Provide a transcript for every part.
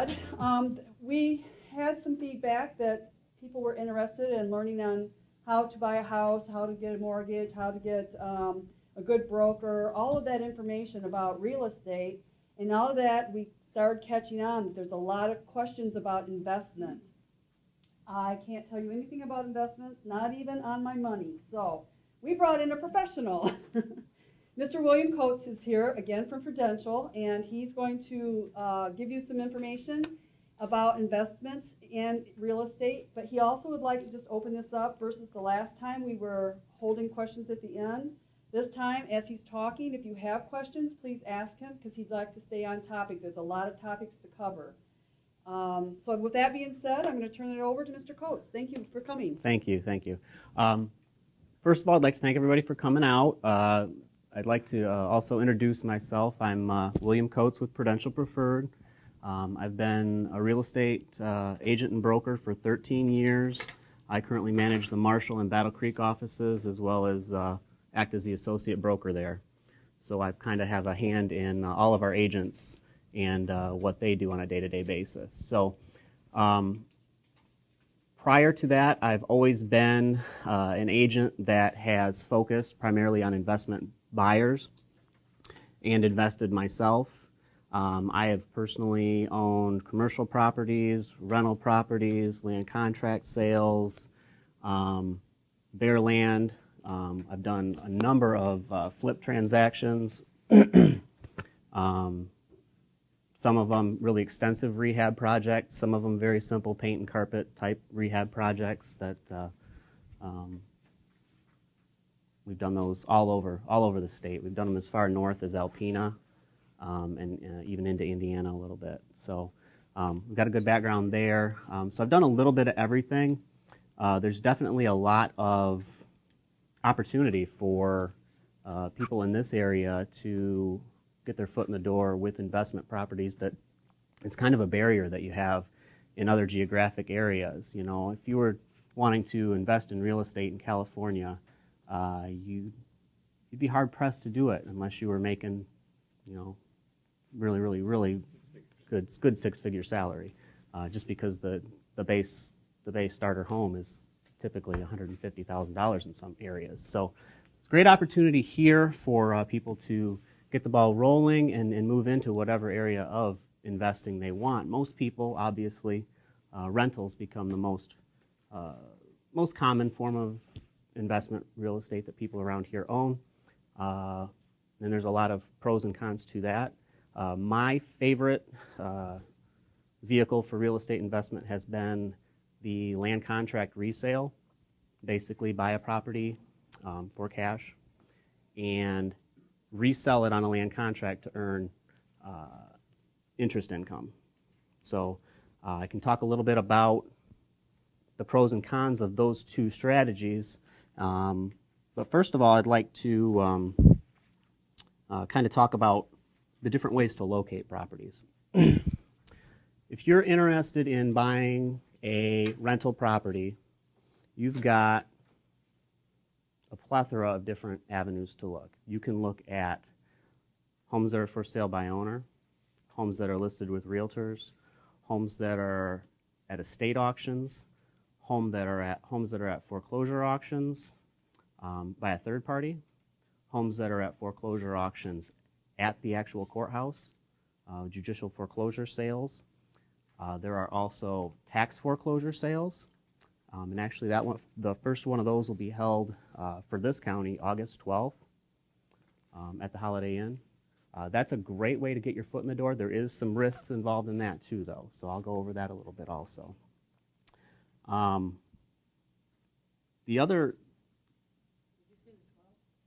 said. We had some feedback that people were interested in learning on how to buy a house, how to get a mortgage, how to get a good broker, all of that information about real estate. And all of that, we started catching on that there's a lot of questions about investment. I can't tell you anything about investments, not even on my money. So we brought in a professional. Mr. William Coates is here again from Prudential, and he's going to give you some information about investments in real estate, but he also would like to just open this up versus the last time we were holding questions at the end. This time, as he's talking, if you have questions, please ask him because he'd like to stay on topic. There's a lot of topics to cover. So with that being said, I'm going to turn it over to Mr. Coates. Thank you for coming. Thank you, thank you. First of all, I'd like to thank everybody for coming out. I'd like to also introduce myself. I'm William Coates with Prudential Preferred. I've been a real estate agent and broker for 13 years. I currently manage the Marshall and Battle Creek offices as well as act as the associate broker there. So I kind of have a hand in all of our agents and what they do on a day-to-day basis. So prior to that, I've always been an agent that has focused primarily on investment buyers and invested myself. I have personally owned commercial properties, rental properties, land contract sales, bare land. I've done a number of flip transactions. Some of them really extensive rehab projects, some of them very simple paint and carpet type rehab projects that we've done those all over the state. We've done them as far north as Alpena and even into Indiana a little bit. So we've got a good background there. So I've done a little bit of everything. There's definitely a lot of opportunity for people in this area to get their foot in the door with investment properties. That it's kind of a barrier that you have in other geographic areas. You know, if you were wanting to invest in real estate in California, you'd be hard pressed to do it unless you were making, you know, really good six-figure salary, just because the base starter home is typically $150,000 in some areas. So it's a great opportunity here for people to get the ball rolling and move into whatever area of investing they want. Most people, obviously, rentals become the most common form of investment real estate that people around here own. And there's a lot of pros and cons to that. My favorite vehicle for real estate investment has been the land contract resale. Basically buy a property for cash and resell it on a land contract to earn interest income. So I can talk a little bit about the pros and cons of those two strategies. But first of all, I'd like to kind of talk about the different ways to locate properties. If you're interested in buying a rental property, you've got a plethora of different avenues to look. You can look at homes that are for sale by owner, homes that are listed with realtors, homes that are at estate auctions, homes that are at foreclosure auctions by a third party, homes that are at foreclosure auctions at the actual courthouse, judicial foreclosure sales. There are also tax foreclosure sales. And actually, the first one of those will be held for this county August 12th at the Holiday Inn. That's a great way to get your foot in the door. There is some risks involved in that too, though, so I'll go over that a little bit also. The other,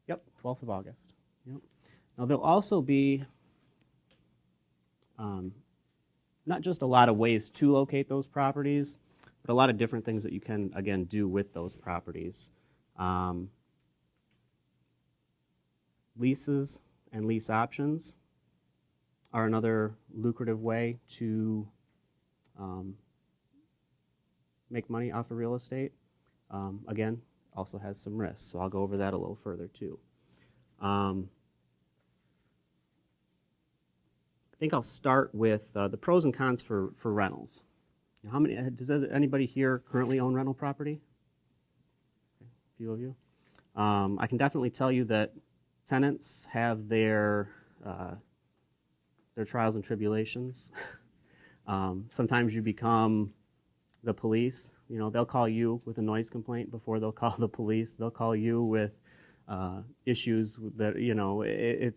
yep, 12th of August. Yep. Now there'll also be not just a lot of ways to locate those properties, but a lot of different things that you can, again, do with those properties. Leases and lease options are another lucrative way to make money off of real estate. Again, also has some risks, so I'll go over that a little further too. I think I'll start with the pros and cons for rentals. How many, does anybody here currently own rental property? Okay, a few of you. I can definitely tell you that tenants have their trials and tribulations. Sometimes you become the police. You know, they'll call you with a noise complaint before they'll call the police. They'll call you with issues that, you know, it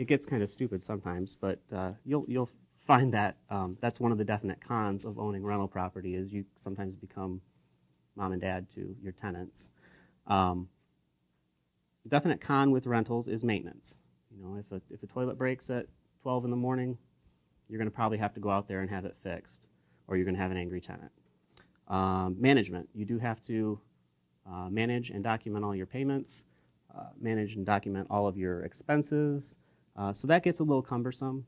gets kind of stupid sometimes, but you'll find that that's one of the definite cons of owning rental property is you sometimes become mom and dad to your tenants. Definite con with rentals is maintenance. You know, if a toilet breaks at 12 in the morning, you're going to probably have to go out there and have it fixed, or you're going to have an angry tenant. Management. You do have to manage and document all your payments, manage and document all of your expenses. So that gets a little cumbersome.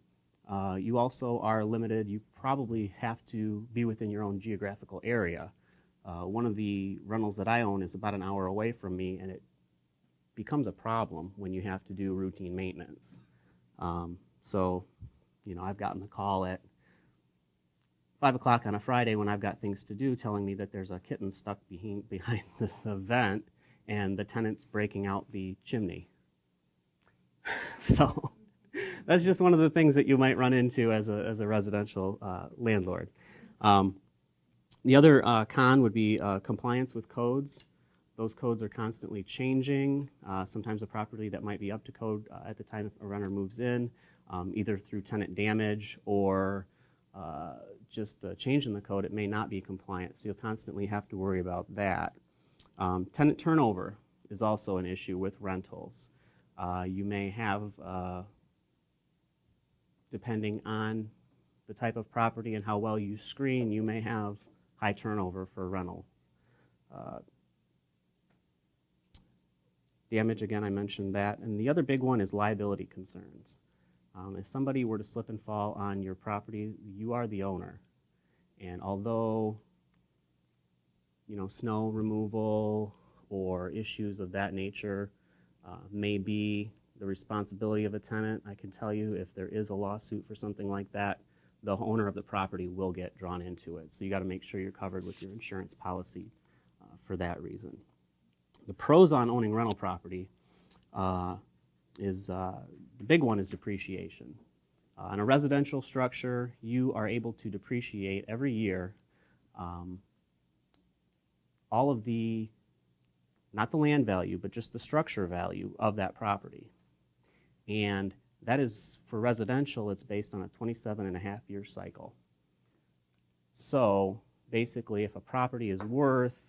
You also are limited. You probably have to be within your own geographical area. One of the rentals that I own is about an hour away from me, and it becomes a problem when you have to do routine maintenance. So, you know, I've gotten the call at 5 o'clock on a Friday when I've got things to do telling me that there's a kitten stuck behind the vent and the tenant's breaking out the chimney. So that's just one of the things that you might run into as a residential landlord. The other con would be compliance with codes. Those codes are constantly changing. Sometimes a property that might be up to code at the time a renter moves in, either through tenant damage or just a change in the code, it may not be compliant. So you'll constantly have to worry about that. Tenant turnover is also an issue with rentals. You may have, depending on the type of property and how well you screen, you may have high turnover for rental. Damage, again, I mentioned that. And the other big one is liability concerns. If somebody were to slip and fall on your property, you are the owner. And although, you know, snow removal or issues of that nature may be the responsibility of a tenant, I can tell you if there is a lawsuit for something like that, the owner of the property will get drawn into it. So you got to make sure you're covered with your insurance policy for that reason. The pros on owning rental property is the big one is depreciation. On a residential structure, you are able to depreciate every year all of the, not the land value, but just the structure value of that property. And that is, for residential, it's based on a 27.5-year cycle. So basically, if a property is worth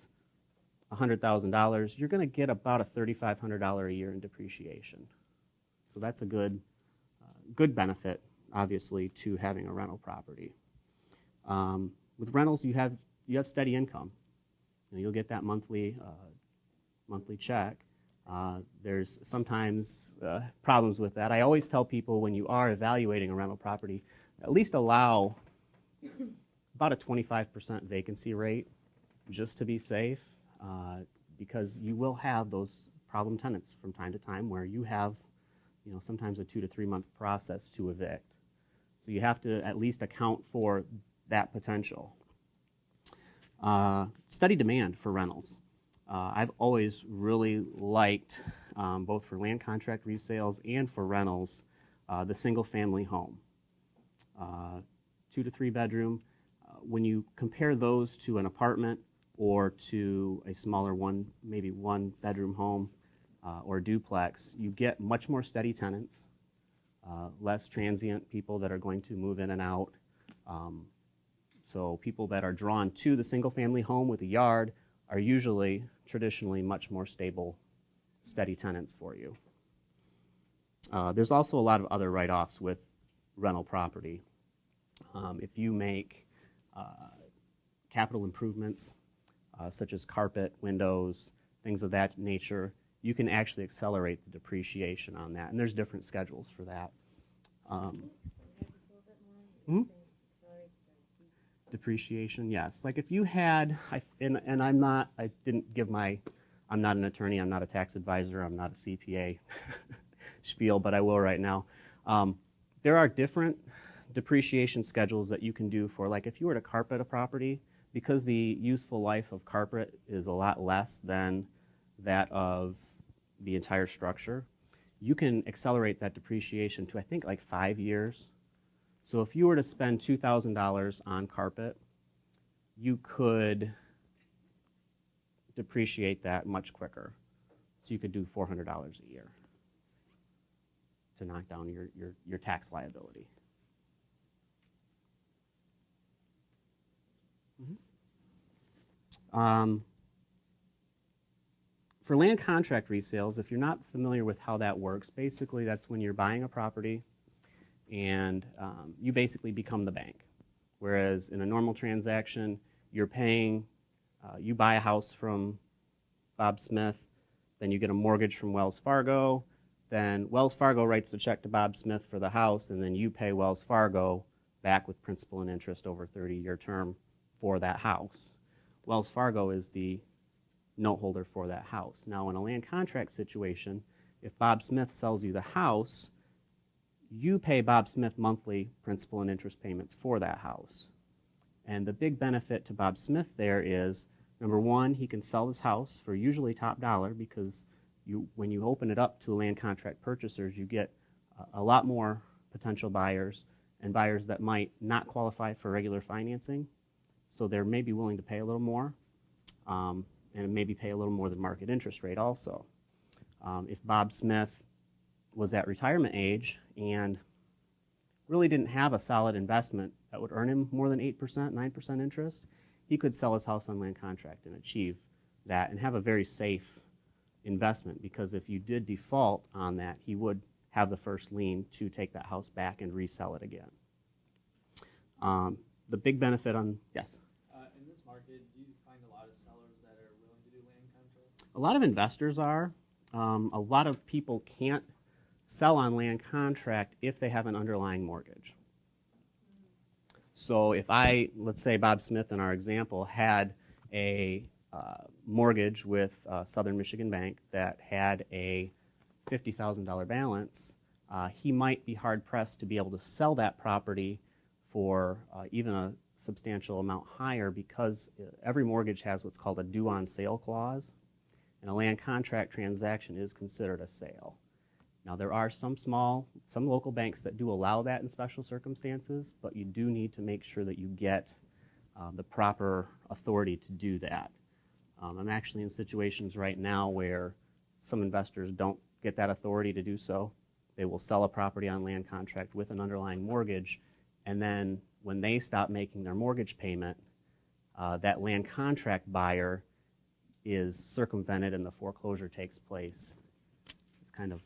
$100,000, you're going to get about a $3,500 a year in depreciation. So that's a good benefit, obviously, to having a rental property. With rentals, you have steady income. You know, you'll get that monthly check. There's sometimes problems with that. I always tell people when you are evaluating a rental property, at least allow about a 25% vacancy rate just to be safe, because you will have those problem tenants from time to time where you have, you know, sometimes a 2 to 3 month process to evict. So you have to at least account for that potential. Steady demand for rentals. I've always really liked, both for land contract resales and for rentals, the single family home. 2 to 3 bedroom. When you compare those to an apartment or to a smaller maybe 1 bedroom home or duplex, you get much more steady tenants, less transient people that are going to move in and out. So people that are drawn to the single family home with a yard are usually, traditionally, much more stable, steady tenants for you. There's also a lot of other write-offs with rental property. If you make capital improvements, such as carpet, windows, things of that nature, you can actually accelerate the depreciation on that. And there's different schedules for that. Depreciation, yes. Like if you had, I'm not an attorney, I'm not a tax advisor, I'm not a CPA spiel, but I will right now. There are different depreciation schedules that you can do for, like if you were to carpet a property, because the useful life of carpet is a lot less than that of the entire structure, you can accelerate that depreciation to I think like 5 years. So if you were to spend $2,000 on carpet, you could depreciate that much quicker. So you could do $400 a year to knock down your tax liability. For land contract resales, if you're not familiar with how that works, basically that's when you're buying a property and you basically become the bank. Whereas in a normal transaction, you're paying, you buy a house from Bob Smith, then you get a mortgage from Wells Fargo, then Wells Fargo writes the check to Bob Smith for the house, and then you pay Wells Fargo back with principal and interest over a 30-year term for that house. Wells Fargo is the note holder for that house. Now, in a land contract situation, if Bob Smith sells you the house, you pay Bob Smith monthly principal and interest payments for that house. And the big benefit to Bob Smith there is, number one, he can sell his house for usually top dollar because when you open it up to land contract purchasers, you get a lot more potential buyers and buyers that might not qualify for regular financing. So they're maybe willing to pay a little more and maybe pay a little more than market interest rate also. If Bob Smith was at retirement age and really didn't have a solid investment that would earn him more than 8%, 9% interest, he could sell his house on land contract and achieve that and have a very safe investment, because if you did default on that, he would have the first lien to take that house back and resell it again. The big benefit on, yes? In this market, do you find a lot of sellers that are willing to do land contracts? A lot of investors are. A lot of people can't sell on land contract if they have an underlying mortgage. So if let's say Bob Smith in our example had a mortgage with Southern Michigan Bank that had a $50,000 balance, he might be hard pressed to be able to sell that property for even a substantial amount higher, because every mortgage has what's called a due on sale clause, and a land contract transaction is considered a sale. Now there are some local banks that do allow that in special circumstances, but you do need to make sure that you get the proper authority to do that. I'm actually in situations right now where some investors don't get that authority to do so. They will sell a property on land contract with an underlying mortgage, and then when they stop making their mortgage payment, that land contract buyer is circumvented and the foreclosure takes place. It's kind of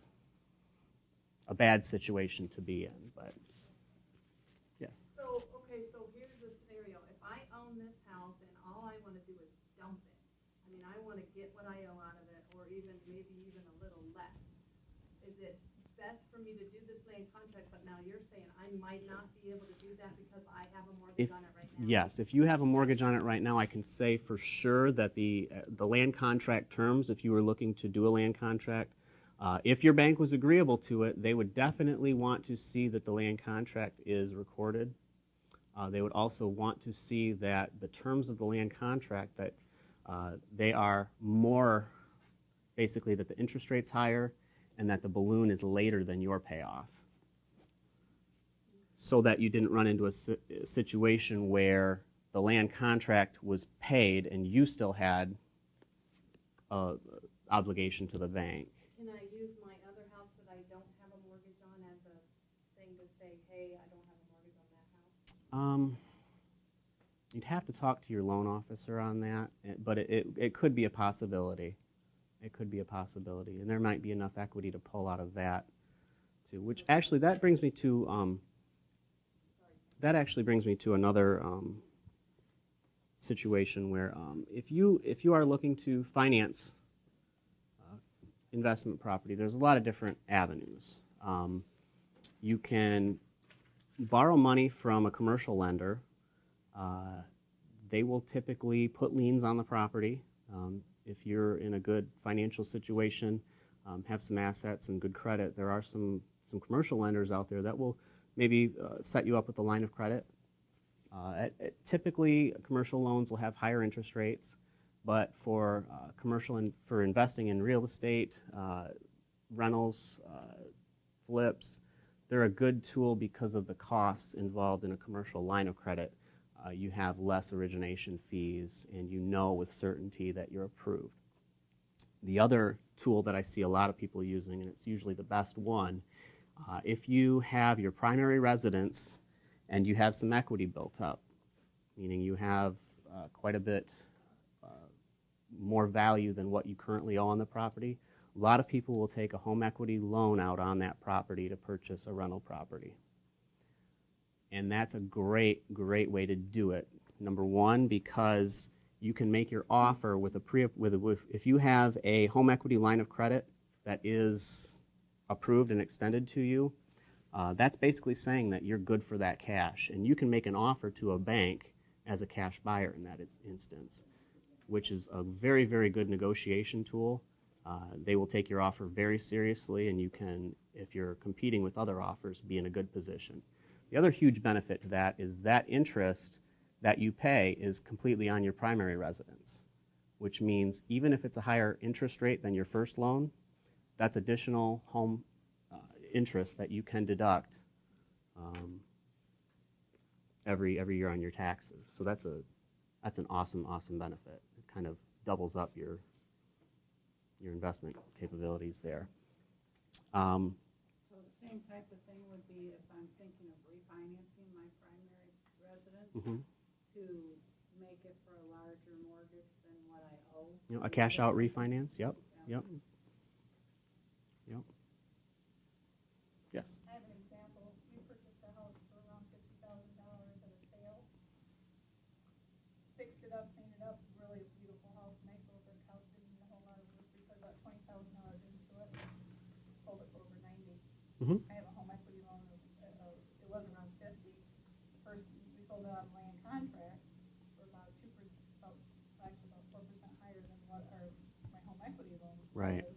a bad situation to be in, but yes. So here's the scenario. If I own this house and all I want to do is dump it, I mean, I want to get what I owe out of it, or maybe even a little less. Is it best for me to do this land contract, but now you're saying I might not be able to do that because I have a mortgage on it right now? Yes, if you have a mortgage on it right now, I can say for sure that the land contract terms, if you were looking to do a land contract, if your bank was agreeable to it, they would definitely want to see that the land contract is recorded. They would also want to see that the terms of the land contract, that they are more, basically that the interest rate's higher and that the balloon is later than your payoff, so that you didn't run into a situation where the land contract was paid and you still had an obligation to the bank. Can I use my other house that I don't have a mortgage on as a thing to say, hey, I don't have a mortgage on that house? You'd have to talk to your loan officer on that, but it could be a possibility. It could be a possibility, and there might be enough equity to pull out of that too. Which actually, that brings me to another situation where if you are looking to finance investment property, there's a lot of different avenues. You can borrow money from a commercial lender. They will typically put liens on the property. If you're in a good financial situation, have some assets and good credit, there are some commercial lenders out there that will maybe set you up with a line of credit. Typically, commercial loans will have higher interest rates, but for commercial and for investing in real estate, rentals, flips, they're a good tool because of the costs involved in a commercial line of credit. You have less origination fees, and you know with certainty that you're approved. The other tool that I see a lot of people using, and it's usually the best one, if you have your primary residence and you have some equity built up, meaning you have quite a bit more value than what you currently owe on the property, a lot of people will take a home equity loan out on that property to purchase a rental property. And that's a great, great way to do it. Number one, because you can make your offer with if you have a home equity line of credit that is approved and extended to you, that's basically saying that you're good for that cash. And you can make an offer to a bank as a cash buyer in that instance, which is a very, very good negotiation tool. They will take your offer very seriously, and you can, if you're competing with other offers, be in a good position. The other huge benefit to that is that interest that you pay is completely on your primary residence, which means even if it's a higher interest rate than your first loan, that's additional home interest that you can deduct every year on your taxes. So that's an awesome benefit. It kind of doubles up your investment capabilities there. So the same type of thing would be if I'm thinking of refinancing my primary residence to make it for a larger mortgage than what I owe. You know, a cash out refinance. Yep. Yes. I have an example. We purchased a house for around $50,000 at a sale. Fixed it up, cleaned it up, really a beautiful house, nice little brick house, didn't need a whole lot of work. We put about $20,000 into it, sold it for over 90. I have a home equity loan of, it was around 50. First, we sold it on land contract for about 2%, actually about 4% higher than what my home equity loan was. Right.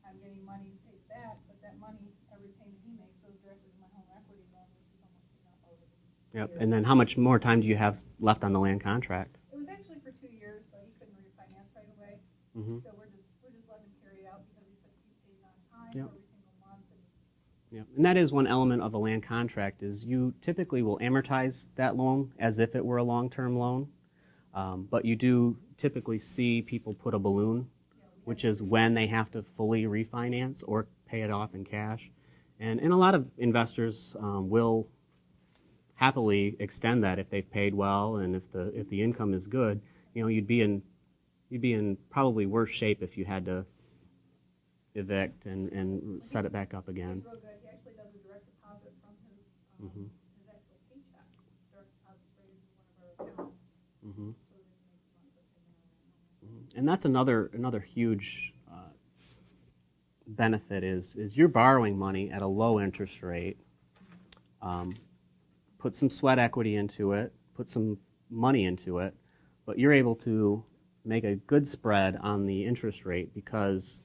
I'm getting money to pay that, but that money, every payment he makes goes directly to my home equity loan, which is almost enough over the Yep. years. And then how much more time do you have left on the land contract? It was actually for 2 years, but he couldn't refinance right away. So we're just letting him carry it out because he said he's paying on time Yep. every single month. Yeah, and that is one element of a land contract is you typically will amortize that loan as if it were a long-term loan, but you do typically see people put a balloon, which is when they have to fully refinance or pay it off in cash. And a lot of investors will happily extend that if they've paid well and if the income is good. You know, you'd be in probably worse shape if you had to evict and set it back up again. He's real good. He actually does a direct deposit from his actual paycheck. Direct deposit rate is one of our accounts. So they make money for paying out. And that's another huge benefit is you're borrowing money at a low interest rate. Put some sweat equity into it, put some money into it, but you're able to make a good spread on the interest rate because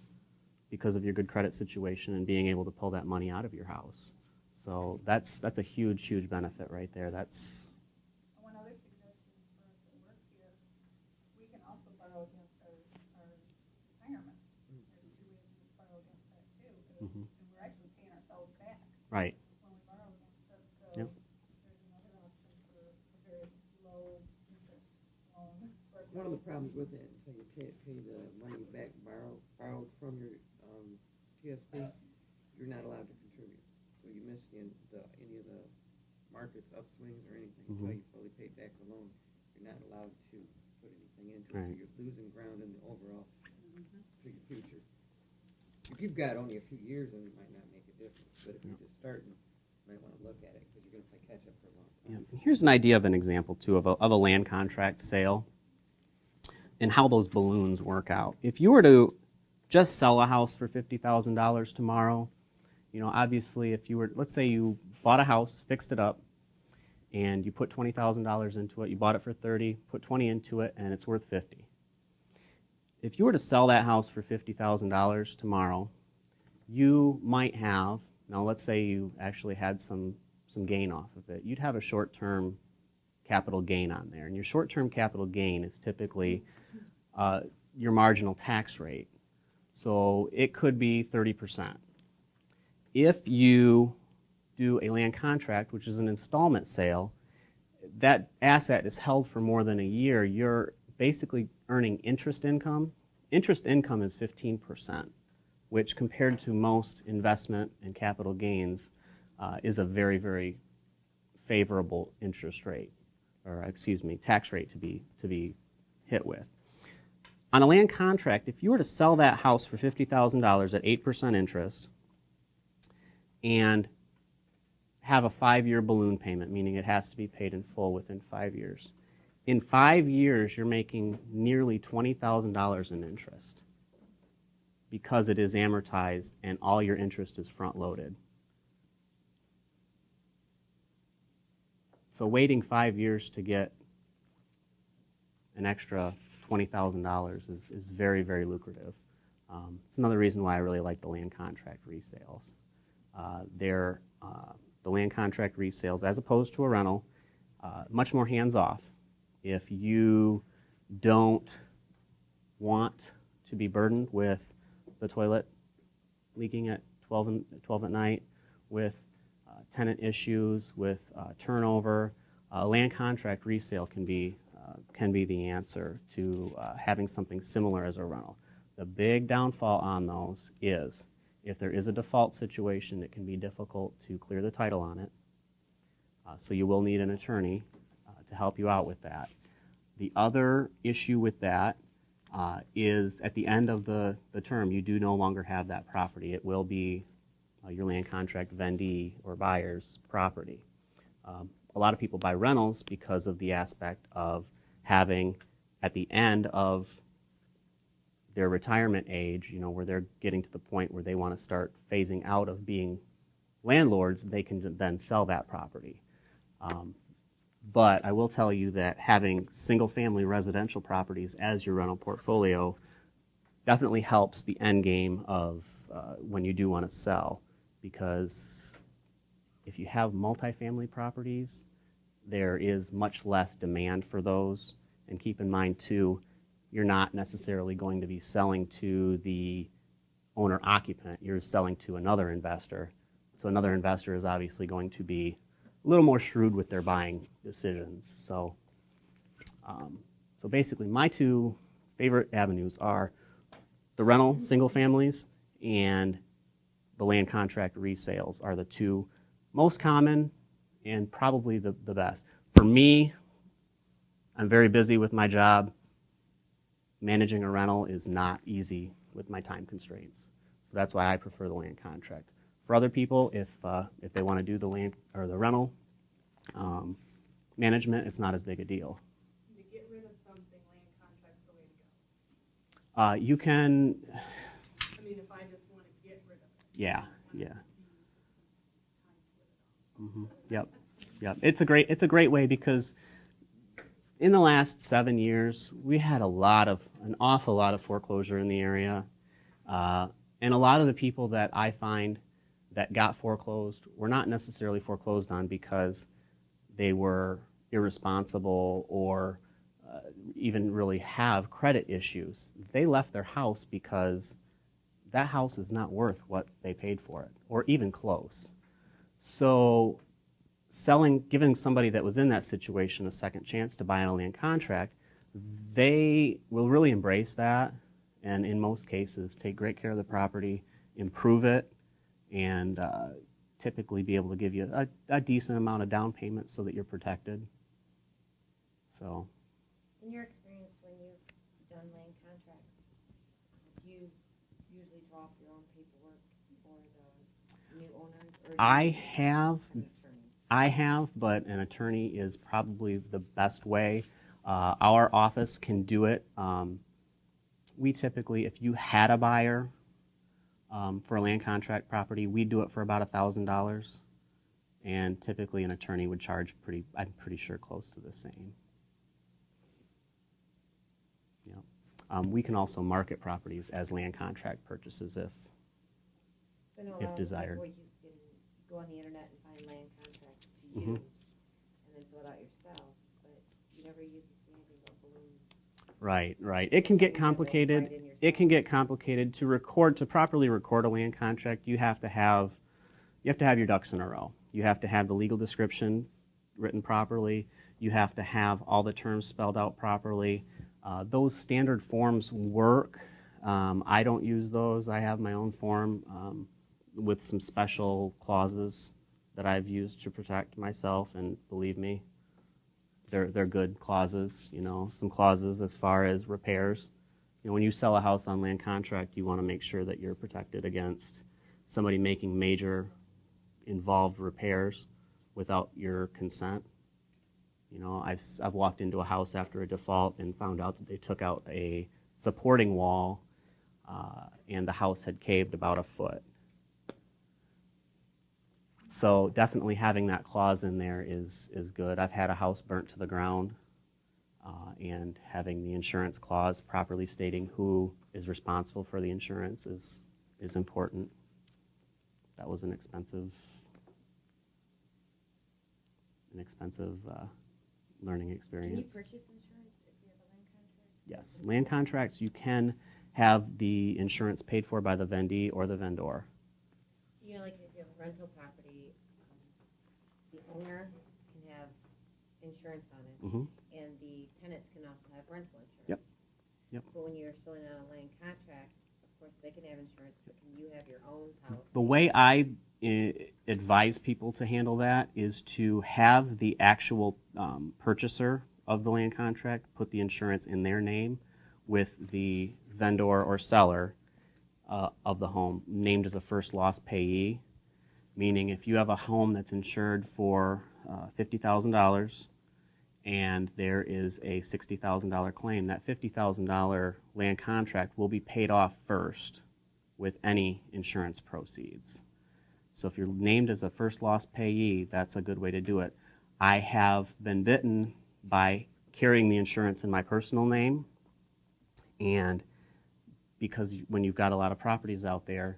of your good credit situation and being able to pull that money out of your house. So that's a huge benefit right there. That's One other suggestion for us that works here, we can also borrow against our retirement. There's 2 ways we can borrow against that too. And we're actually paying ourselves back right. when we borrow against it. So Yep. there's another option for a very low interest loan. One of the problems with that, so you pay the money back borrowed from your TSP, you're not allowed to contribute. So you miss any of the market's upswings or anything until you fully pay back the loan. You're not allowed to put anything into it, Right. so you're losing ground in the overall to your future. If you've got only a few years, then it might not make a difference. But if you're just starting, you might want to look at it because you're going to play catch up for a long time. Yeah. Here's an idea of an example too of a land contract sale and how those balloons work out. If you were to just sell a house for $50,000 tomorrow, you know, obviously if you were, let's say you bought a house, fixed it up, and you put $20,000 into it, you bought it for 30, put 20 into it, and it's worth 50. If you were to sell that house for $50,000 tomorrow, you might have, now let's say you actually had some some gain off of it, you'd have a short-term capital gain on there. And your short-term capital gain is typically your marginal tax rate. So it could be 30%. If you do a land contract, which is an installment sale, that asset is held for more than a year, you're basically earning interest income. Interest income is 15%, which compared to most investment and capital gains is a very, very favorable interest rate, or excuse me, tax rate to be hit with. On a land contract, if you were to sell that house for $50,000 at 8% interest and have a 5-year balloon payment, meaning it has to be paid in full within 5 years, in 5 years you're making nearly $20,000 in interest because it is amortized and all your interest is front-loaded. So waiting 5 years to get an extra $20,000 is very, very lucrative. It's another reason why I really like the land contract resales. The land contract resales, as opposed to a rental, much more hands-off. If you don't want to be burdened with the toilet leaking at 12 at night, with tenant issues, with turnover, a land contract resale can be the answer to having something similar as a rental. The big downfall on those is if there is a default situation, it can be difficult to clear the title on it. So you will need an attorney to help you out with that. The other issue with that is at the end of the term, you do no longer have that property. It will be your land contract vendee or buyer's property. A lot of people buy rentals because of the aspect of having, at the end of their retirement age, where they're getting to the point where they want to start phasing out of being landlords, they can then sell that property. But I will tell you that having single-family residential properties as your rental portfolio definitely helps the end game of when you do want to sell, because if you have multifamily properties, there is much less demand for those. And keep in mind, too, you're not necessarily going to be selling to the owner-occupant. You're selling to another investor. So another investor is obviously going to be a little more shrewd with their buying decisions. So, so basically, my two favorite avenues are the rental single families and the land contract resales are the two most common and probably the best. For me, I'm very busy with my job. Managing a rental is not easy with my time constraints. So that's why I prefer the land contract. For other people, if they want to do the land or the rental management, it's not as big a deal. To get rid of something, land contract's the way to go. You can, I mean, if I just want to get rid of it. yeah. Mm-hmm. Yep. It's a great way because in the last 7 years, we had an awful lot of foreclosure in the area. And a lot of the people that I find that got foreclosed were not necessarily foreclosed on because they were irresponsible or even really have credit issues. They left their house because that house is not worth what they paid for it, or even close. So giving somebody that was in that situation a second chance to buy on a land contract, they will really embrace that and in most cases take great care of the property, improve it, and typically be able to give you a decent amount of down payment so that you're protected. So, in your experience when you've done land contracts, do you usually draw up your own paperwork for the new owners? Or do I have, but an attorney is probably the best way. Our office can do it. We typically, if you had a buyer for a land contract property, we do it for about $1,000, and typically an attorney would charge I'm pretty sure close to the same. Yeah. We can also market properties as land contract purchases if desired. You can go on the internet and find land contracts use, Mhm. and then fill it out yourself, but you never use the standard or balloon. Right, right. It can get Something you have to write complicated. in It can yourself. get complicated to properly record a land contract. You have to have your ducks in a row. You have to have the legal description written properly. You have to have all the terms spelled out properly. Those standard forms work. I don't use those. I have my own form with some special clauses that I've used to protect myself, and believe me, they're good clauses. You know, some clauses as far as repairs. You know, when you sell a house on land contract, you want to make sure that you're protected against somebody making major involved repairs without your consent. You know, I've walked into a house after a default and found out that they took out a supporting wall and the house had caved about a foot. So definitely having that clause in there is good. I've had a house burnt to the ground and having the insurance clause properly stating who is responsible for the insurance is important. That was an expensive learning Can you experience. purchase insurance if you have a land contract? Yes, land contracts, you can have the insurance paid for by the vendee or the vendor. You know, like if you have a rental property, the owner can have insurance on it, Mhm. and the tenants can also have rental insurance. Yep. Yep. But when you're selling on a land contract, of course, they can have insurance, but can you have your own policy? The way I advise people to handle that is to have the actual purchaser of the land contract put the insurance in their name with the vendor or seller of the home named as a first loss payee, meaning if you have a home that's insured for $50,000 and there is a $60,000 claim, that $50,000 land contract will be paid off first with any insurance proceeds. So if you're named as a first loss payee, that's a good way to do it. I have been bitten by carrying the insurance in my personal name, and because when you've got a lot of properties out there,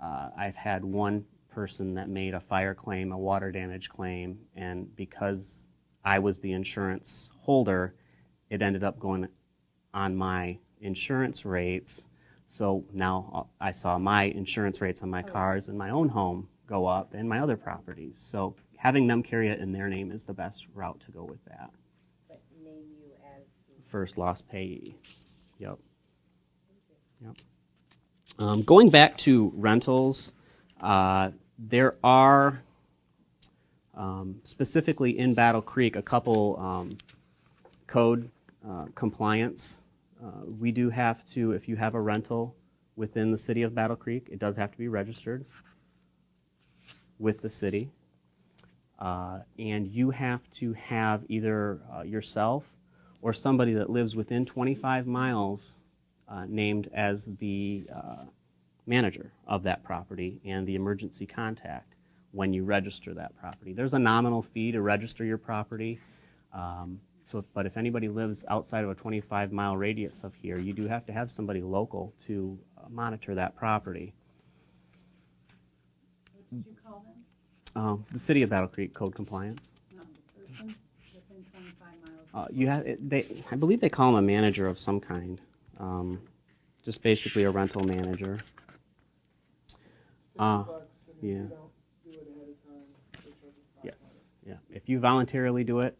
I've had one person that made a fire claim, a water damage claim, and because I was the insurance holder, it ended up going on my insurance rates. So now I saw my insurance rates on my cars and my own home go up and my other properties. So having them carry it in their name is the best route to go with that. But name you as the. First loss payee. Yep. Yep. Going back to rentals, there are specifically in Battle Creek a couple code compliance. We do have to, if you have a rental within the city of Battle Creek, it does have to be registered with the city. And you have to have either yourself or somebody that lives within 25 miles named as the manager of that property and the emergency contact when you register that property. There's a nominal fee to register your property. But if anybody lives outside of a 25-mile radius of here, you do have to have somebody local to monitor that property. What did you call them? The city of Battle Creek Code Compliance. Not the person within 25 miles. I believe they call them a manager of some kind. Just basically a rental manager. $50, and yeah. if you don't do it ahead of time, they charge you $5. Yes. Yeah. If you voluntarily do it,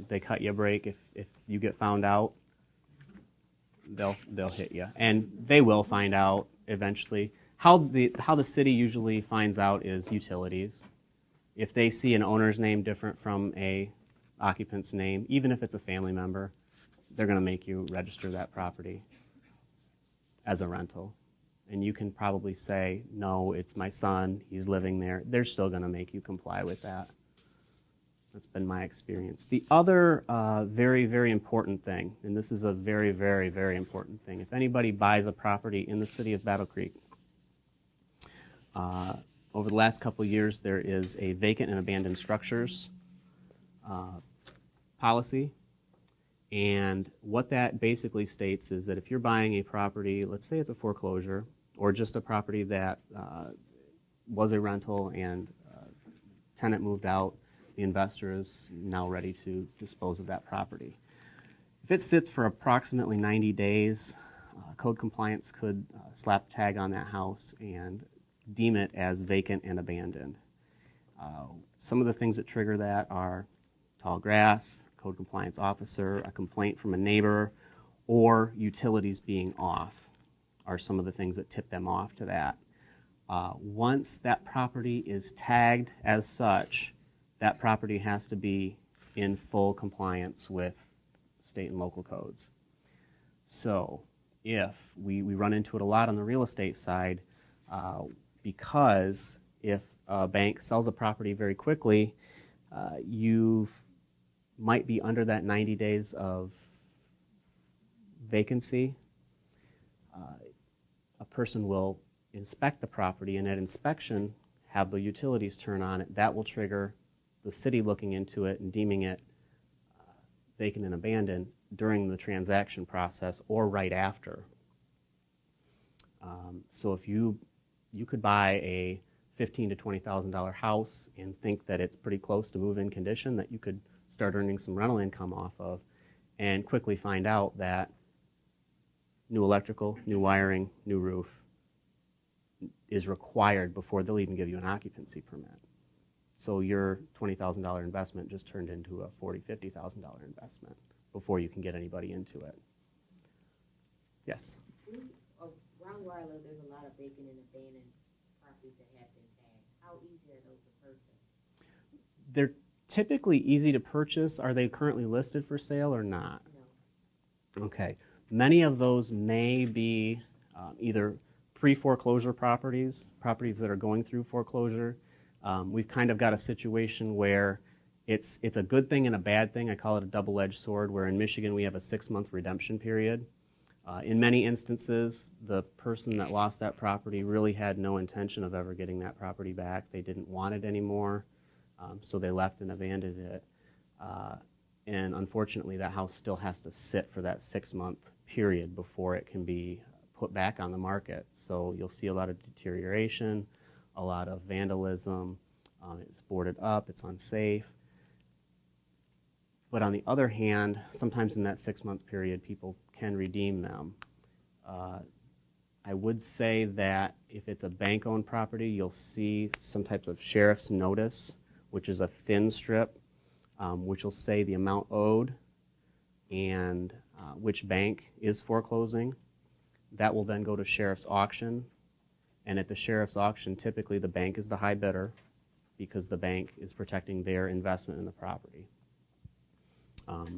they cut you a break. If you get found out, they'll hit you, and they will find out eventually. How the city usually finds out is utilities. If they see an owner's name different from a occupant's name, even if it's a family member, they're going to make you register that property as a rental. And you can probably say, no, it's my son, he's living there. They're still going to make you comply with that. That's been my experience. The other very, very important thing, and this is a very, very, very important thing, if anybody buys a property in the city of Battle Creek, over the last couple of years there is a vacant and abandoned structures policy. And what that basically states is that if you're buying a property, let's say it's a foreclosure, or just a property that was a rental and tenant moved out, the investor is now ready to dispose of that property. If it sits for approximately 90 days, code compliance could slap a tag on that house and deem it as vacant and abandoned. Some of the things that trigger that are tall grass, code compliance officer, a complaint from a neighbor, or utilities being off are some of the things that tip them off to that. Once that property is tagged as such, that property has to be in full compliance with state and local codes. So if we run into it a lot on the real estate side, because if a bank sells a property very quickly, you might be under that 90 days of vacancy. A person will inspect the property, and at inspection have the utilities turn on it. That will trigger the city looking into it and deeming it vacant and abandoned during the transaction process or right after. So if you could buy a $15,000 to $20,000 house and think that it's pretty close to move-in condition, that you could start earning some rental income off of, and quickly find out that new electrical, new wiring, new roof is required before they'll even give you an occupancy permit. So your $20,000 investment just turned into a $40,000, $50,000 investment before you can get anybody into it. Yes? Around where I live, there's a lot of vacant and abandoned properties that have been tagged. How easy are those to purchase? They're typically easy to purchase. Are they currently listed for sale or not? No. Okay. Many of those may be either pre-foreclosure properties, properties that are going through foreclosure. We've kind of got a situation where it's a good thing and a bad thing. I call it a double-edged sword, where in Michigan we have a 6-month redemption period. In many instances, the person that lost that property really had no intention of ever getting that property back. They didn't want it anymore, so they left and abandoned it. And unfortunately, that house still has to sit for that 6-month period before it can be put back on the market. So you'll see a lot of deterioration, a lot of vandalism. It's boarded up, it's unsafe. But on the other hand, sometimes in that 6-month period, people can redeem them. I would say that if it's a bank-owned property, you'll see some types of sheriff's notice, which is a thin strip, which will say the amount owed and which bank is foreclosing. That will then go to sheriff's auction. And at the sheriff's auction, typically the bank is the high bidder because the bank is protecting their investment in the property.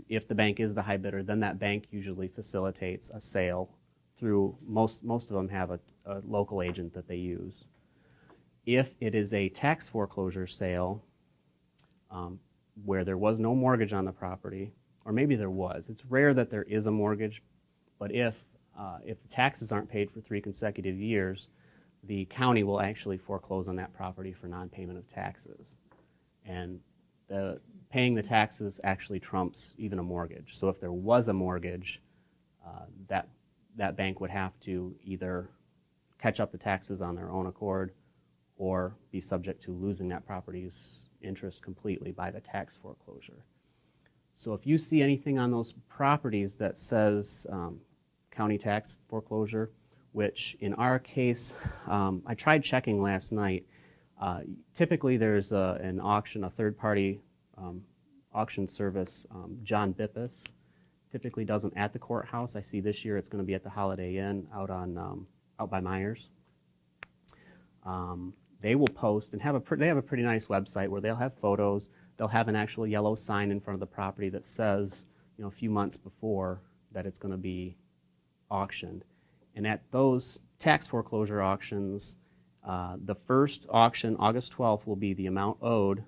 If the bank is the high bidder, then that bank usually facilitates a sale through, most of them have a local agent that they use. If it is a tax foreclosure sale where there was no mortgage on the property, or maybe there was, it's rare that there is a mortgage, but if the taxes aren't paid for 3 consecutive years, the county will actually foreclose on that property for non-payment of taxes. And paying the taxes actually trumps even a mortgage. So if there was a mortgage, that bank would have to either catch up the taxes on their own accord or be subject to losing that property's interest completely by the tax foreclosure. So if you see anything on those properties that says county tax foreclosure, which in our case, I tried checking last night. Typically there's an auction, a third-party auction service, John Bippus, typically does them at the courthouse. I see this year it's going to be at the Holiday Inn out by Myers. They will post and they have a pretty nice website where they'll have photos. They'll have an actual yellow sign in front of the property that says, a few months before that it's going to be auctioned. And at those tax foreclosure auctions, the first auction, August 12th, will be the amount owed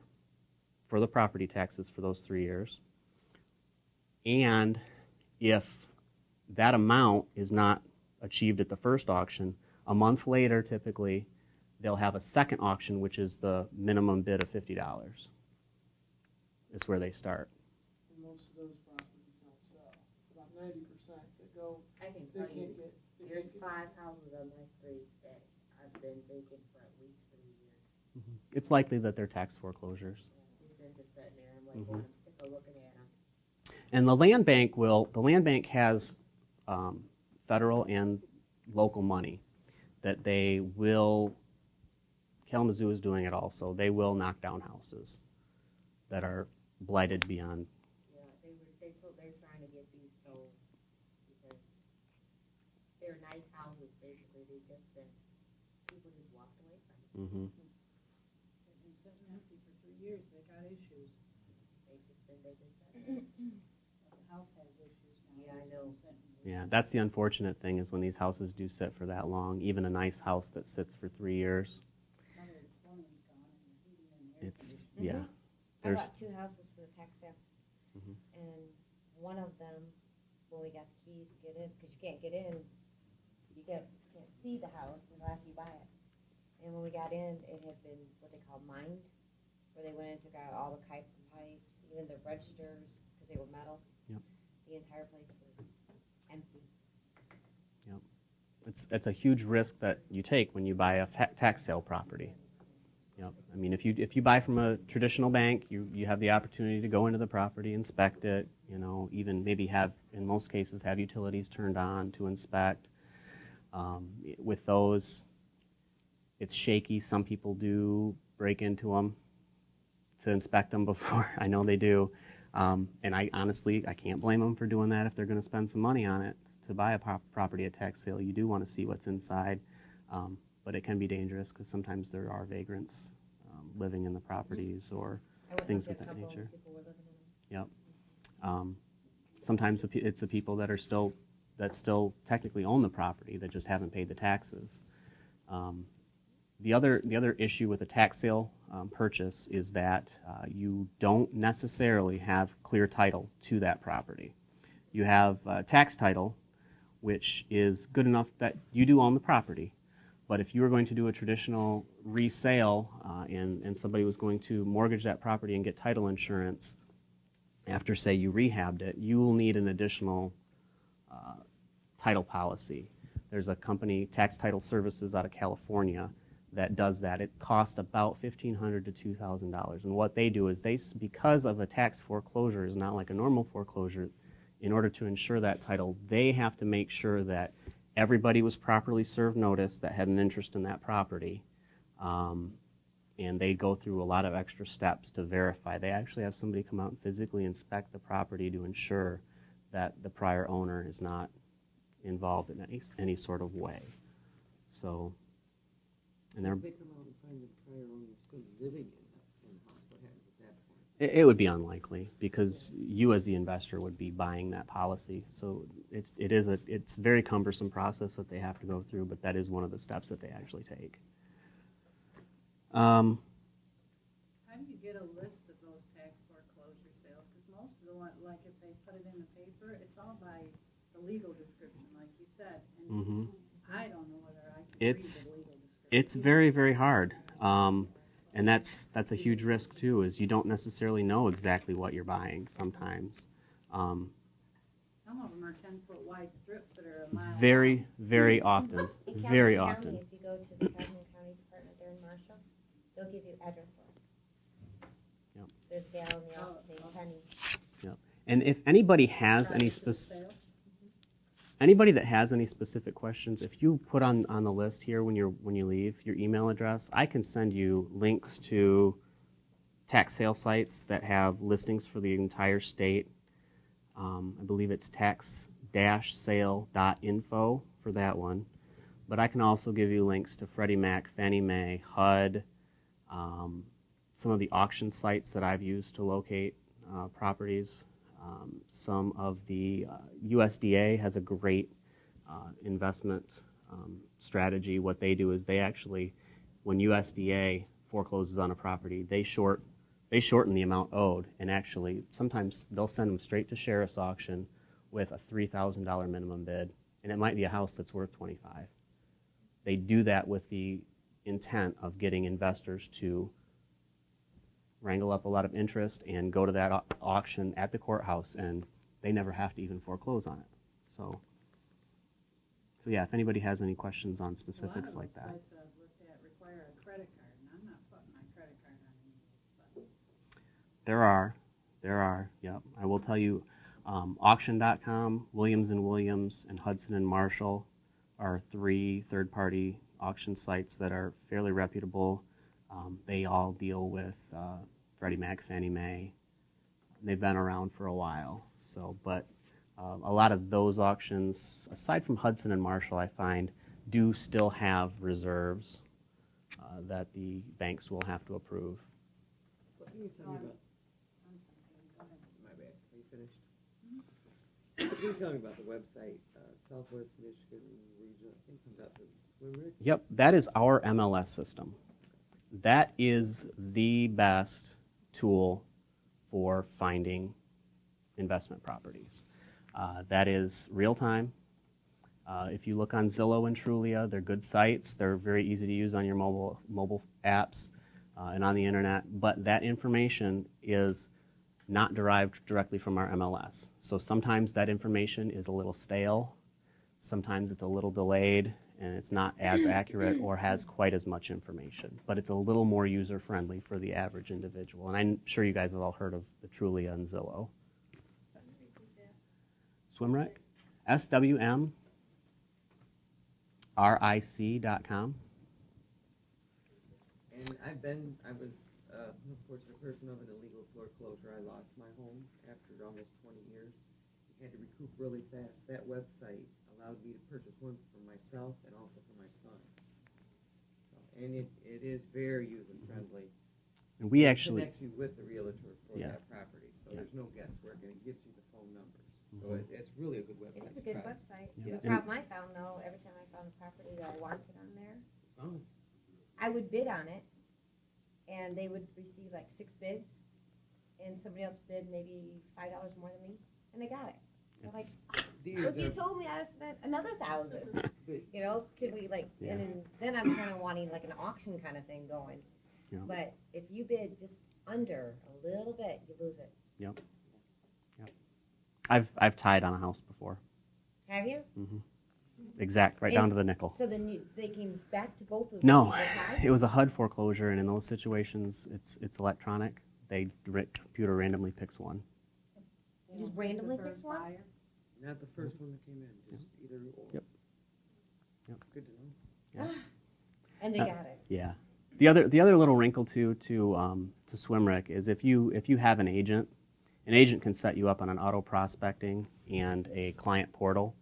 for the property taxes for those 3 years. And if that amount is not achieved at the first auction, a month later, typically, they'll have a second auction, which is the minimum bid of $50. It's where they start. And most of those properties don't sell. About 90% that go, I can they tell can't you, get. there's 5 houses on my street that have been vacant for at least 3 years. It's likely that they're tax foreclosures. We've been just sitting there, I'm like, well, I'm sick of looking at them. And the land bank has federal and local money that they will, Kalamazoo is doing it also, they will knock down houses that are blighted beyond. Yeah, they're trying to get these sold, because they're nice houses, basically, they just been, people just walked away from them. Mm-hmm. They've been sitting empty for 3 years, they got issues. They just been vacant. The house has issues now. Yeah, I know. Yeah, that's the unfortunate thing is when these houses do sit for that long, even a nice house that sits for 3 years, Now their plumbing's gone and the heating and the air it's, conditioning. yeah. I There's, bought 2 houses for the tax sale, Mhm. and one of them, when we got the keys to get in, because you can't get in, can't see the house until after you buy it. And when we got in, it had been what they call mined, where they went in and took out all the pipes, even the registers, because they were metal. Yep. The entire place was empty. it's a huge risk that you take when you buy a tax sale property. Yep. I mean, if you buy from a traditional bank, you have the opportunity to go into the property, inspect it, you know, even maybe have, in most cases, have utilities turned on to inspect. With those, it's shaky. Some people do break into them to inspect them before. I know they do. And I honestly can't blame them for doing that if they're going to spend some money on it. To buy a property at tax sale, you do want to see what's inside, but it can be dangerous because sometimes there are vagrants living in the properties or things of that nature. People were living in them. Yep. Sometimes it's the people that still technically own the property that just haven't paid the taxes. The other issue with a tax sale purchase is that you don't necessarily have clear title to that property. You have tax title, which is good enough that you do own the property. But if you were going to do a traditional resale and somebody was going to mortgage that property and get title insurance after, say, you rehabbed it, you will need an additional title policy. There's a company, Tax Title Services, out of California that does that. It costs about $1,500 to $2,000. And what they do is because of a tax foreclosure is not like a normal foreclosure, in order to ensure that title, they have to make sure that everybody was properly served notice that had an interest in that property. And they go through a lot of extra steps to verify. They actually have somebody come out and physically inspect the property to ensure that the prior owner is not involved in any sort of way. So, and they're, If they come out and find the prior owner still living in the house, what happens at that point? it would be unlikely because you as the investor would be buying that policy. So it's a very cumbersome process that they have to go through, but that is one of the steps that they actually take. How do you get a list of those tax foreclosure sales? Because most of the one, like if they put it in the paper, it's all by the legal description, like you said. And Mhm. I don't know whether I can read It's the legal description. It's very, very hard. And that's a huge risk too, is you don't necessarily know exactly what you're buying sometimes. Some of them are 10-foot wide strips that are a mile Very, long. very often. In Very Calhoun often. County, if you go to the Calhoun County Department there in Marshall, they'll give you address lists. Yep. There's a gal in the office named Penny. And if anybody has any anybody that has any specific questions, if you put on the list here when you leave your email address, I can send you links to tax sale sites that have listings for the entire state. I believe it's tax-sale.info for that one. But I can also give you links to Freddie Mac, Fannie Mae, HUD, some of the auction sites that I've used to locate properties. Some of the USDA has a great investment strategy. What they do is they actually, when USDA forecloses on a property, they shorten the amount owed, and actually sometimes they'll send them straight to sheriff's auction with a $3,000 minimum bid, and it might be a house that's worth $25,000. They do that with the intent of getting investors to wrangle up a lot of interest and go to that auction at the courthouse, and they never have to even foreclose on it. So yeah, if anybody has any questions on specifics like that. A lot of those sites that I've looked at require a credit card, and I'm not putting my credit card on any of those sites. There are, yep. I will tell you, auction.com, Williams & Williams, and Hudson & Marshall are 3 third-party auction sites that are fairly reputable. They all deal with Freddie Mac, Fannie Mae. They've been around for a while. So, but a lot of those auctions, aside from Hudson and Marshall, I find do still have reserves that the banks will have to approve. What can you tell me about? My bad. Are you finished? What can you tell me about the website, Southwest Michigan Regional? I think it comes out to Swimrick. Yep, that is our MLS system. That is the best tool for finding investment properties. That is real time. If you look on Zillow and Trulia, they're good sites. They're very easy to use on your mobile apps and on the internet. But that information is not derived directly from our MLS. So sometimes that information is a little stale. Sometimes it's a little delayed, and it's not as accurate or has quite as much information. But it's a little more user-friendly for the average individual. And I'm sure you guys have all heard of the Trulia and Zillow. Swimrick? SWMRIC.com. And I was an unfortunate person of an illegal foreclosure. I lost my home after almost 20 years. I had to recoup really fast. That website allowed me to purchase one for myself and also for my son. So, and it is very user-friendly. And we It actually... connects you with the realtor for Yeah. that property. So Yeah. there's no guesswork, and it gives you the phone numbers. So Mhm. it's really a good It website. is a to good try. website. Yeah. The problem I found though, every time I found a property that I wanted on there, Oh, I would bid on it, and they would receive like 6 bids, and somebody else bid maybe $5 more than me, and they got it. They're like, It's- these well, if you are told me I'd spent another 1,000, good. you know, could we like, Yeah. and then I'm kind of wanting like an auction kind of thing going. Yeah. But if you bid just under a little bit, you lose it. Yep. I've tied on a house before. Have you? Exact, right down to the nickel. So then they came back to both of them? No, and tied? it was a HUD foreclosure, and in those situations, it's electronic. Computer randomly picks one. Just randomly picks one? Not the first one that came in, just either or. Yep. Yep. Good to know. And they got it. Yeah. The other little wrinkle to Swimrick is if you have an agent can set you up on an auto prospecting and a client portal,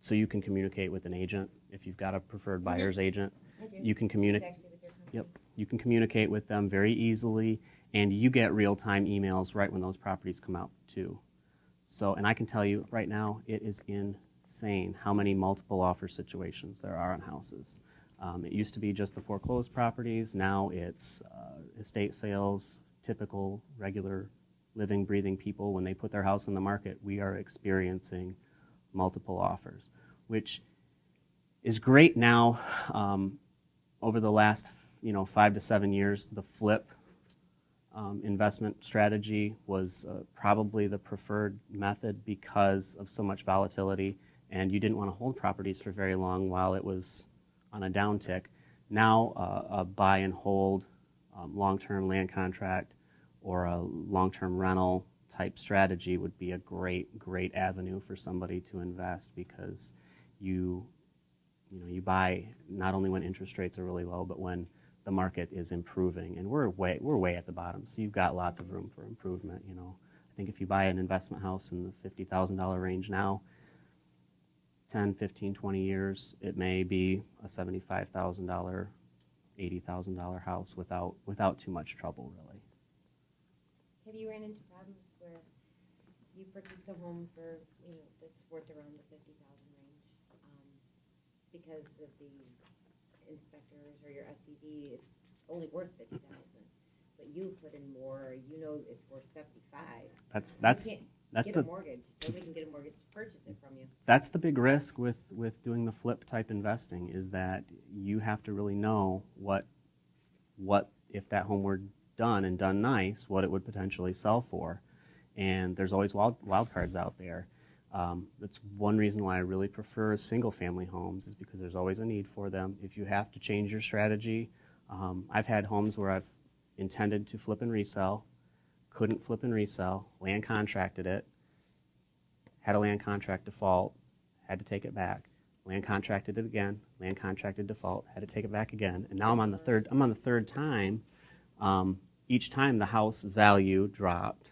so you can communicate with an agent. If you've got a preferred buyer's agent, I do. you can It's communicate. actually with your company. Yep, you can communicate with them very easily, and you get real-time emails right when those properties come out too. So, and I can tell you right now, it is insane how many multiple offer situations there are on houses. It used to be just the foreclosed properties. Now it's estate sales, typical, regular, living, breathing people. When they put their house on the market, we are experiencing multiple offers, which is great now. Over the last 5 to 7 years, the flip investment strategy was probably the preferred method because of so much volatility, and you didn't want to hold properties for very long while it was on a downtick. Now, a buy and hold long-term land contract or a long-term rental type strategy would be a great avenue for somebody to invest, because you buy not only when interest rates are really low, but when the market is improving, and we're way at the bottom. So you've got lots of room for improvement. I think if you buy an investment house in the $50,000 range now, 10, 15, 20 years, it may be a $75,000, $80,000 house without too much trouble, really. Have you ran into problems where you purchased a home for, that's worth around the 50,000 range, because of the inspectors or your SCD, it's only worth 50,000, but you put in more, it's worth 75. That's You can't that's get the a mortgage. Nobody can get a mortgage to purchase it from you. that's the big risk with doing the flip type investing, is that you have to really know what if that home were done and done nice, what it would potentially sell for. And there's always wild cards out there. That's one reason why I really prefer single family homes, is because there's always a need for them. If you have to change your strategy, I've had homes where I've intended to flip and resell, couldn't flip and resell, land contracted it, had a land contract default, had to take it back, land contracted it again, land contracted default, had to take it back again, and now I'm on the third time. Each time the house value dropped,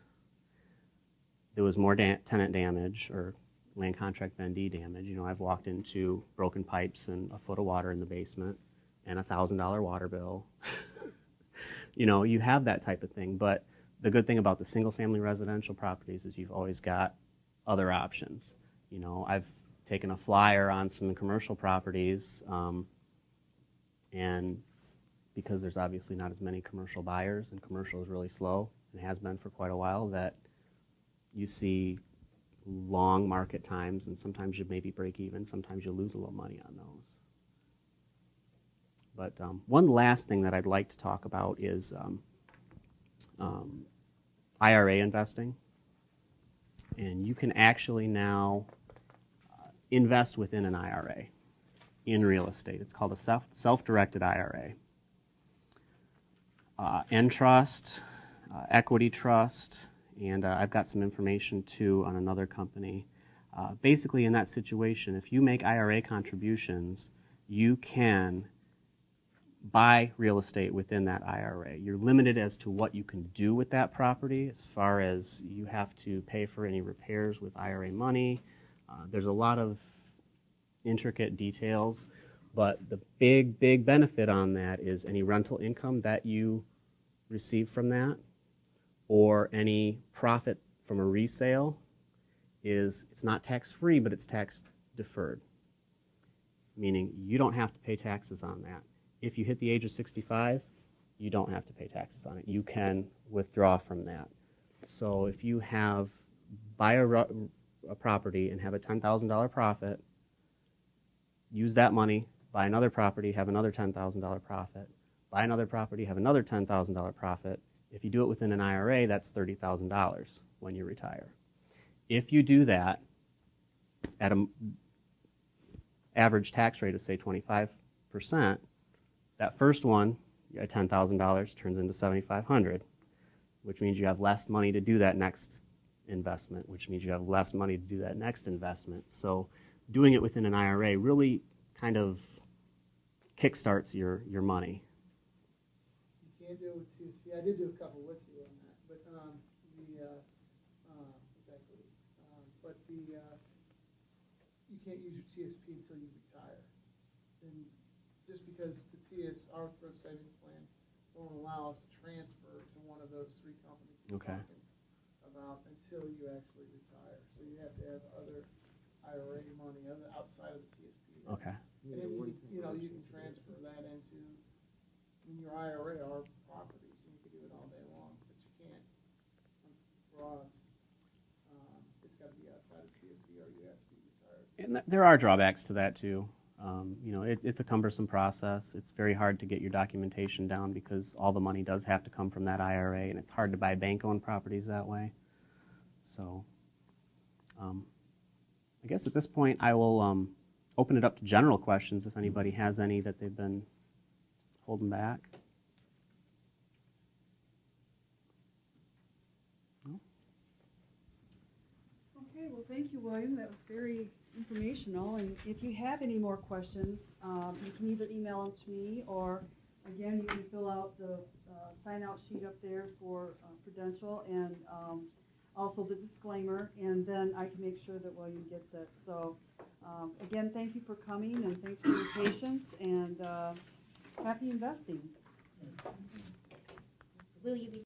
there was more tenant damage or land contract vendee damage. You know, I've walked into broken pipes and a foot of water in the basement and a $1,000 water bill. You know, you have that type of thing, but the good thing about the single-family residential properties is you've always got other options. You know, I've taken a flyer on some commercial properties, and because there's obviously not as many commercial buyers and commercial is really slow and has been for quite a while, that you see long market times, and sometimes you maybe break even, sometimes you lose a little money on those. But one last thing that I'd like to talk about is IRA investing. And you can actually now invest within an IRA in real estate. It's called a self-directed IRA. Entrust, Equity Trust, and I've got some information too on another company. Basically in that situation, if you make IRA contributions, you can buy real estate within that IRA. You're limited as to what you can do with that property, as far as you have to pay for any repairs with IRA money. There's a lot of intricate details, but the big benefit on that is any rental income that you receive from that, or any profit from a resale, it's not tax-free, but it's tax-deferred, meaning you don't have to pay taxes on that. If you hit the age of 65, you don't have to pay taxes on it. You can withdraw from that. So if you buy a property and have a $10,000 profit, use that money, buy another property, have another $10,000 profit, buy another property, have another $10,000 profit. If you do it within an IRA, that's $30,000 when you retire. If you do that at an average tax rate of, say, 25%, that first one, at $10,000, turns into $7,500, which means you have less money to do that next investment, which means you have less money to do that next investment. So doing it within an IRA really kind of kickstarts your money. You can't do it with CSP. I did do a couple with you on that, but you can't use your TSP until you retire. And just because our thrift savings plan won't allow us to transfer to one of those three companies we're Okay. talking about until you actually retire. So you have to have other IRA money outside of the TSP. Okay. And then you can transfer that into, your IRA are properties, and you can do it all day long, but you can't, for us, it's got to be outside of TSP or you have to be retired. And there are drawbacks to that too. It's a cumbersome process. It's very hard to get your documentation down because all the money does have to come from that IRA, and it's hard to buy bank-owned properties that way. So I guess at this point I will open it up to general questions if anybody has any that they've been holding back. No? Okay, well, thank you, William. That was very informational. And if you have any more questions, you can either email them to me, or again, you can fill out the sign-out sheet up there for Prudential, and also the disclaimer, and then I can make sure that William gets it. So again, thank you for coming, and thanks for your patience, and happy investing. Will you be